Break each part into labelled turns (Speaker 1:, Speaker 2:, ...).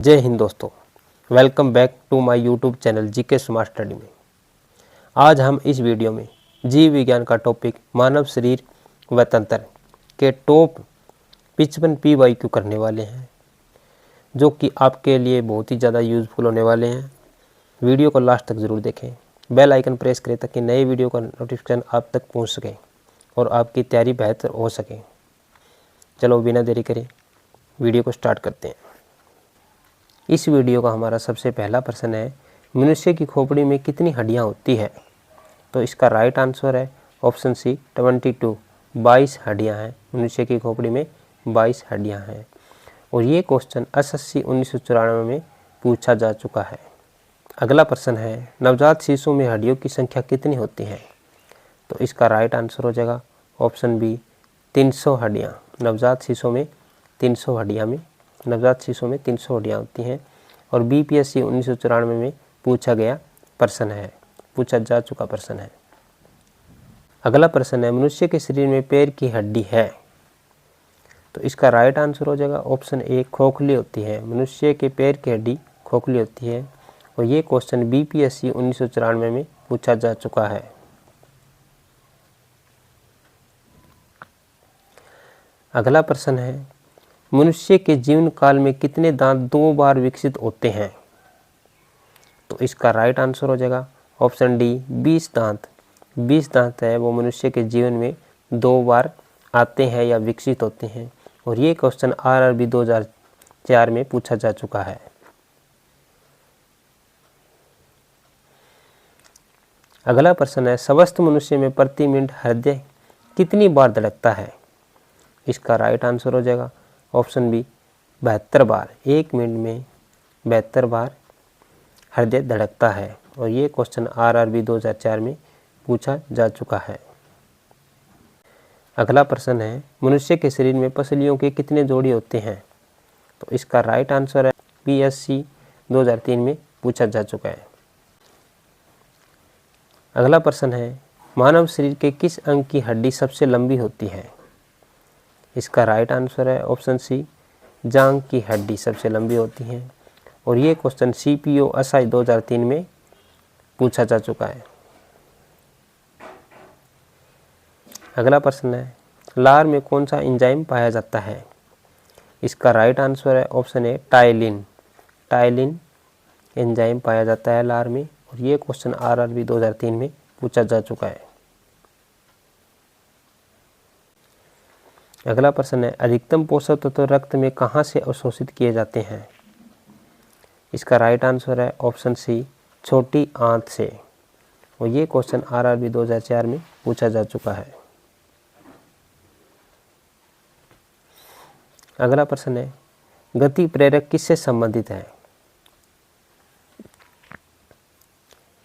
Speaker 1: जय हिंद दोस्तों, welcome back to my YouTube channel GK smart study में। आज हम इस वीडियो में जीव विज्ञान का टॉपिक मानव शरीर व तंत्र के टॉप 55 PYQ करने वाले हैं, जो कि आपके लिए बहुत ही ज़्यादा यूज़फुल होने वाले हैं। वीडियो को लास्ट तक ज़रूर देखें, बेल आइकन प्रेस करें ताकि नए वीडियो का नोटिफिकेशन आप तक पहुंच सके और आपकी तैयारी बेहतर हो सके। चलो बिना देरी करें वीडियो को स्टार्ट करते हैं। इस वीडियो का हमारा सबसे पहला प्रश्न है, मनुष्य की खोपड़ी में कितनी हड्डियां होती है? तो इसका राइट आंसर है ऑप्शन सी 22, 22 हड्डियां हैं। मनुष्य की खोपड़ी में 22 हड्डियां हैं और ये क्वेश्चन SSC 1994 में पूछा जा चुका है। अगला प्रश्न है, नवजात शिशु में हड्डियों की संख्या कितनी होती है? तो इसका राइट आंसर हो जाएगा ऑप्शन बी 300 हड्डियाँ। नवजात शिशु में 300 हड्डियाँ होती हैं और BPSC 1994 में पूछा जा चुका प्रश्न है। अगला प्रश्न है, मनुष्य के शरीर में पैर की हड्डी है? तो इसका राइट आंसर हो जाएगा ऑप्शन ए खोखली होती है। मनुष्य के पैर की हड्डी खोखली होती है और ये क्वेश्चन BPSC 1994 में पूछा जा चुका है। अगला प्रश्न है, मनुष्य के जीवन काल में कितने दांत 2 बार विकसित होते हैं? तो इसका राइट आंसर हो जाएगा ऑप्शन डी 20 दांत। 20 दांत है वो मनुष्य के जीवन में 2 बार आते हैं या विकसित होते हैं और ये क्वेश्चन RRB 2004 में पूछा जा चुका है। अगला प्रश्न है, स्वस्थ मनुष्य में प्रति मिनट हृदय कितनी बार धड़कता है? इसका राइट आंसर हो जाएगा ऑप्शन बी 72 बार। 1 मिनट में 72 बार हृदय धड़कता है और ये क्वेश्चन RRB 2004 में पूछा जा चुका है। अगला प्रश्न है, मनुष्य के शरीर में पसलियों के कितने जोड़ी होते हैं? तो इसका राइट आंसर है PSC 2003 में पूछा जा चुका है। अगला प्रश्न है, मानव शरीर के किस अंग की हड्डी सबसे लंबी होती है? इसका राइट आंसर है ऑप्शन सी जांघ की हड्डी सबसे लंबी होती है और ये क्वेश्चन CPO SI 2003 में पूछा जा चुका है। अगला प्रश्न है, लार में कौन सा एंजाइम पाया जाता है? इसका राइट आंसर है option A ptyalin. Ptyalin enzyme पाया जाता है लार में और ये क्वेश्चन RRB 2003 में पूछा जा चुका है। अगला प्रश्न है, अधिकतम पोषक तत्व रक्त में कहाँ से अवशोषित किए जाते हैं? इसका राइट आंसर है ऑप्शन सी छोटी आंत से और ये क्वेश्चन RRB 2004 में पूछा जा चुका है। अगला प्रश्न है, गति प्रेरक किससे संबंधित है?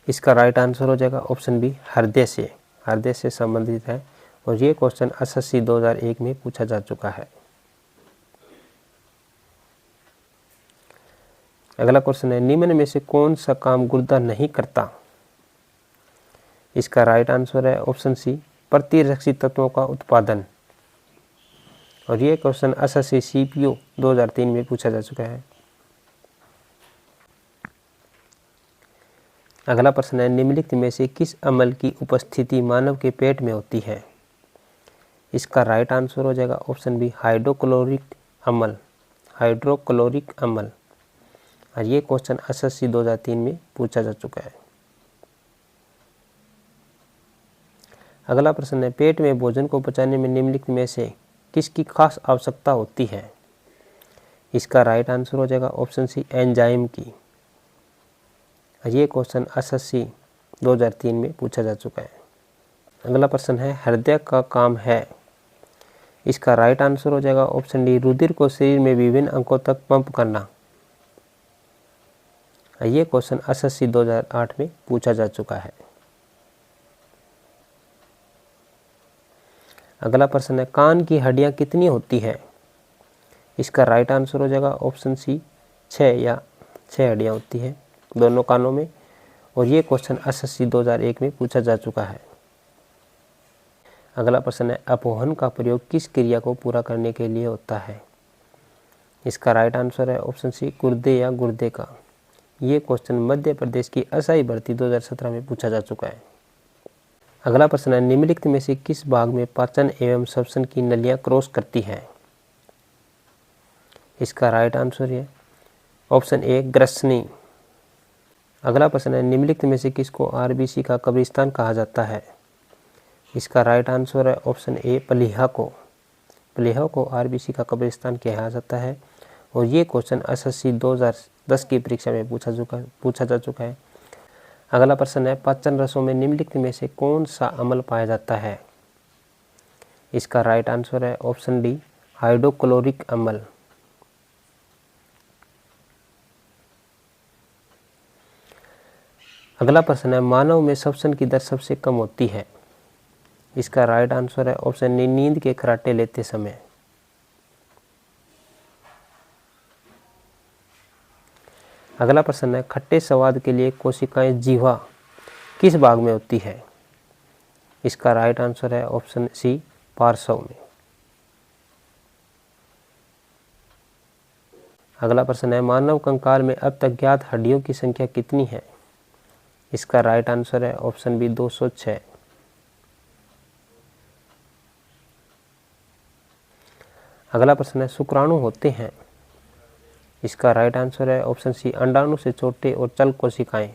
Speaker 1: इसका राइट आंसर हो जाएगा ऑप्शन बी हृदय से संबंधित है और ये क्वेश्चन SSC 2001 में पूछा जा चुका है। अगला क्वेश्चन है, निम्न में से कौन सा काम गुर्दा नहीं करता? इसका राइट आंसर है ऑप्शन सी प्रतिरक्षी तत्वों का उत्पादन और ये क्वेश्चन SSC CPO 2003 में पूछा जा चुका है। अगला प्रश्न है, निम्नलिखित में से किस अम्ल की उपस्थिति मानव के पेट में होती है? इसका राइट आंसर हो जाएगा ऑप्शन बी हाइड्रोक्लोरिक अम्ल और ये क्वेश्चन SSC 2003 में पूछा जा चुका है। अगला प्रश्न है, पेट में भोजन को पचाने में निम्नलिखित में से किसकी खास आवश्यकता होती है? इसका राइट आंसर हो जाएगा ऑप्शन सी एंजाइम की और ये क्वेश्चन SSC 2003 में पूछा जा चुका है। अगला प्रश्न है, हृदय का काम है? इसका राइट आंसर हो जाएगा ऑप्शन डी रुधिर को शरीर में विभिन्न अंगों तक पंप करना। ये क्वेश्चन SSC 2008 में पूछा जा चुका है। अगला प्रश्न है, कान की हड्डियां कितनी होती है? इसका राइट आंसर हो जाएगा ऑप्शन सी 6 हड्डियां होती है दोनों कानों में और ये क्वेश्चन SSC 2001 में पूछा जा चुका है। अगला प्रश्न है, अपवहन का प्रयोग किस क्रिया को पूरा करने के लिए होता है? इसका राइट आंसर है ऑप्शन सी गुर्दे या गुर्दे का। ये क्वेश्चन मध्य प्रदेश की असाई भर्ती 2017 में पूछा जा चुका है। अगला प्रश्न है, निम्नलिखित में से किस भाग में पाचन एवं श्वसन की नलियां क्रॉस करती हैं? इसका राइट आंसर है ऑप्शन ए ग्रसनी। अगला प्रश्न है, निम्नलिखित में से किसको आरबीसी का कब्रिस्तान कहा जाता है? इसका राइट आंसर है ऑप्शन ए प्लीहा को। प्लीहा को आरबीसी का कब्रिस्तान कहा जाता है और ये क्वेश्चन एसएससी 2010 की परीक्षा में पूछा जा चुका है। अगला प्रश्न है, पाचन रसों में निम्नलिखित में से कौन सा अम्ल पाया जाता है? इसका राइट आंसर है ऑप्शन डी हाइड्रोक्लोरिक अम्ल। अगला प्रश्न है, मानव में श्वसन की दर सबसे कम होती है? इसका राइट आंसर है ऑप्शन डी नींद के खर्राटे लेते समय। अगला प्रश्न है, खट्टे स्वाद के लिए कोशिकाएं जीवा किस भाग में होती है? इसका राइट आंसर है ऑप्शन सी पार्श्व में। अगला प्रश्न है, मानव कंकाल में अब तक ज्ञात हड्डियों की संख्या कितनी है? इसका राइट आंसर है ऑप्शन बी 206। अगला प्रश्न है, शुक्राणु होते हैं? इसका राइट आंसर है ऑप्शन सी अंडाणु से छोटे और चल कोशिकाएं।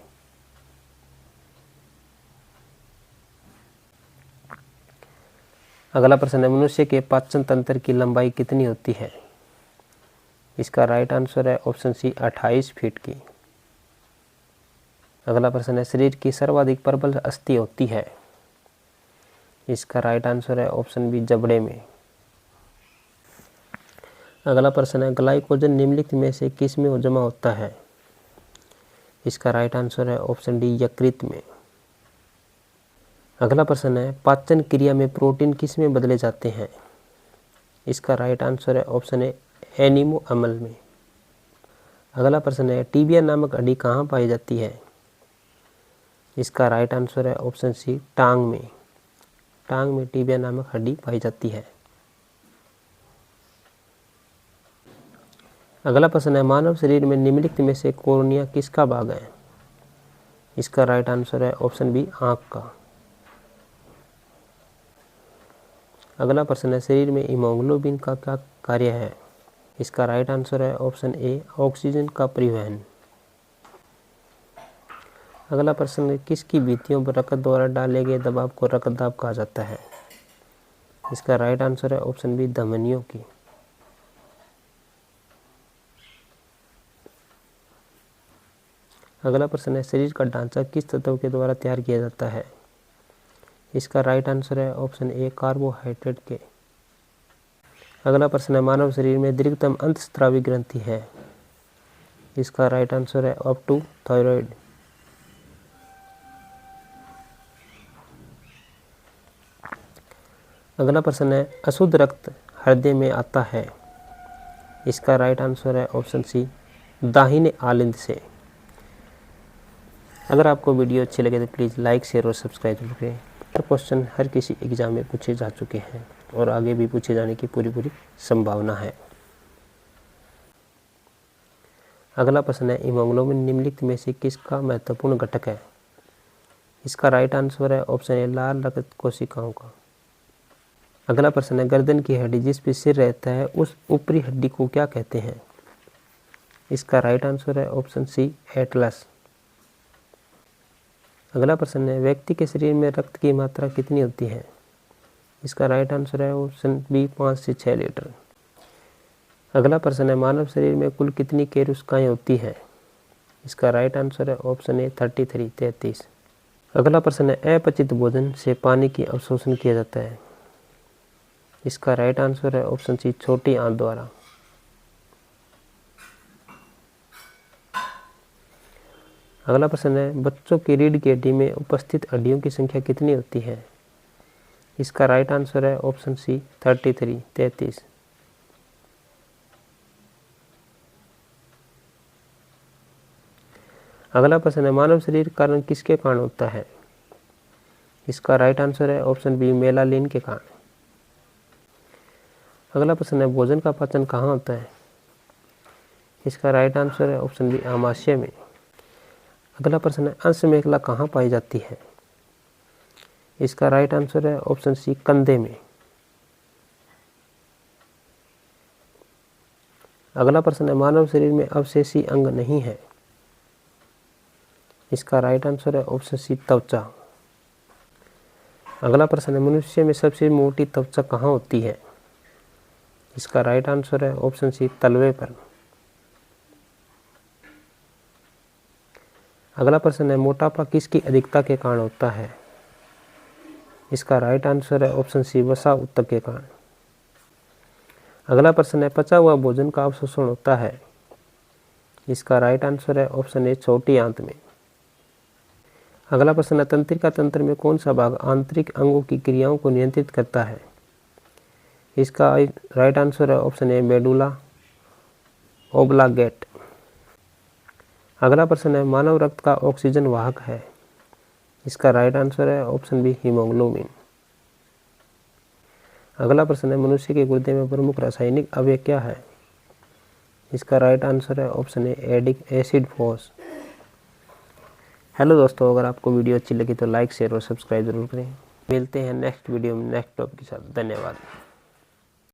Speaker 1: अगला प्रश्न है, मनुष्य के पाचन तंत्र की लंबाई कितनी होती है? इसका राइट आंसर है ऑप्शन सी 28 फीट की। अगला प्रश्न है, शरीर की सर्वाधिक प्रबल अस्थि होती है? इसका राइट आंसर है ऑप्शन बी जबड़े में। अगला प्रश्न है, ग्लाइकोजन निम्नलिखित में से किस में जमा होता है? इसका राइट आंसर है ऑप्शन डी यकृत में। अगला प्रश्न है, पाचन क्रिया में प्रोटीन किस में बदले जाते हैं? इसका राइट आंसर है ऑप्शन ए एनिमो अम्ल में। अगला प्रश्न है, टीबिया नामक हड्डी कहाँ पाई जाती है? इसका राइट आंसर है ऑप्शन सी टांग में। टांग में टीबिया नामक हड्डी पाई जाती है। अगला प्रश्न है, मानव शरीर में निम्नलिखित में से कॉर्निया किसका भाग है? इसका राइट आंसर है ऑप्शन बी आंख का। अगला प्रश्न है, शरीर में हीमोग्लोबिन का क्या कार्य है? इसका राइट आंसर है ऑप्शन ए ऑक्सीजन का परिवहन। अगला प्रश्न है, किसकी भित्तियों पर रक्त द्वारा डाले गए दबाव को रक्तदाब कहा जाता है? इसका राइट आंसर है ऑप्शन बी धमनियों की। अगला प्रश्न है, शरीर का ढांचा किस तत्व के द्वारा तैयार किया जाता है? इसका राइट आंसर है ऑप्शन ए कार्बोहाइड्रेट के। अगला प्रश्न है, मानव शरीर में दीर्घतम अंतःस्रावी ग्रंथि है? इसका राइट आंसर है अप टू थायराइड। अगला प्रश्न है, अशुद्ध रक्त हृदय में आता है? इसका राइट आंसर है ऑप्शन सी दाहिने आलिंद से। अगर आपको वीडियो अच्छी लगे तो प्लीज़ लाइक शेयर और सब्सक्राइब जरूर करें। तो क्वेश्चन हर किसी एग्जाम में पूछे जा चुके हैं और आगे भी पूछे जाने की पूरी संभावना है। अगला प्रश्न है, हीमोग्लोबिन निम्नलिखित में से किसका महत्वपूर्ण घटक है? इसका राइट आंसर है ऑप्शन ए लाल रक्त कोशिकाओं का। अगला प्रश्न है, गर्दन की हड्डी जिस पे सिर रहता है उस ऊपरी हड्डी को क्या कहते हैं? इसका राइट आंसर है ऑप्शन सी एटलस। अगला प्रश्न है, व्यक्ति के शरीर में रक्त की मात्रा कितनी होती है? इसका राइट आंसर है ऑप्शन बी 5 से 6 लीटर। अगला प्रश्न है, मानव शरीर में कुल कितनी केरुष्काएँ होती हैं? इसका राइट आंसर है ऑप्शन ए 33। अगला प्रश्न है, अपचित भोजन से पानी की अवशोषण किया जाता है? इसका राइट आंसर है ऑप्शन सी छोटी आंत द्वारा। अगला प्रश्न है, बच्चों की रीढ़ की हड्डी में उपस्थित हड्डियों की संख्या कितनी होती है? इसका राइट आंसर है ऑप्शन सी 33। अगला प्रश्न है, मानव शरीर का रंग किसके कारण होता है? इसका राइट आंसर है ऑप्शन बी मेलानिन के कारण। अगला प्रश्न है, भोजन का पाचन कहाँ होता है? इसका राइट आंसर है ऑप्शन बी आमाशय में। अगला प्रश्न है अंश मेखला कहाँ पाई जाती है? इसका राइट आंसर है ऑप्शन सी कंधे में। अगला प्रश्न है मानव शरीर में अवशेषी अंग नहीं है। इसका राइट आंसर है ऑप्शन सी त्वचा। अगला प्रश्न है मनुष्य में सबसे मोटी त्वचा कहाँ होती है? इसका राइट आंसर है ऑप्शन सी तलवे पर। अगला प्रश्न है मोटापा किसकी अधिकता के कारण होता है? इसका राइट आंसर है ऑप्शन सी वसा ऊतक के कारण। अगला प्रश्न है पचा हुआ भोजन का अवशोषण होता है। इसका राइट आंसर है ऑप्शन ए छोटी आंत में। अगला प्रश्न है तंत्रिका तंत्र में कौन सा भाग आंतरिक अंगों की क्रियाओं को नियंत्रित करता है? इसका राइट आंसर है ऑप्शन ए मेडुला ओब्लांगेट। अगला प्रश्न है मानव रक्त का ऑक्सीजन वाहक है। इसका राइट आंसर है ऑप्शन बी हीमोग्लोबिन। अगला प्रश्न है मनुष्य के गुर्दे में प्रमुख रासायनिक अवयव क्या है? इसका राइट आंसर है option A acid force. Hello दोस्तों, अगर आपको वीडियो अच्छी लगी तो लाइक शेयर और सब्सक्राइब जरूर करें। मिलते हैं नेक्स्ट वीडियो में नेक्स्ट टॉपिक के साथ। धन्यवाद।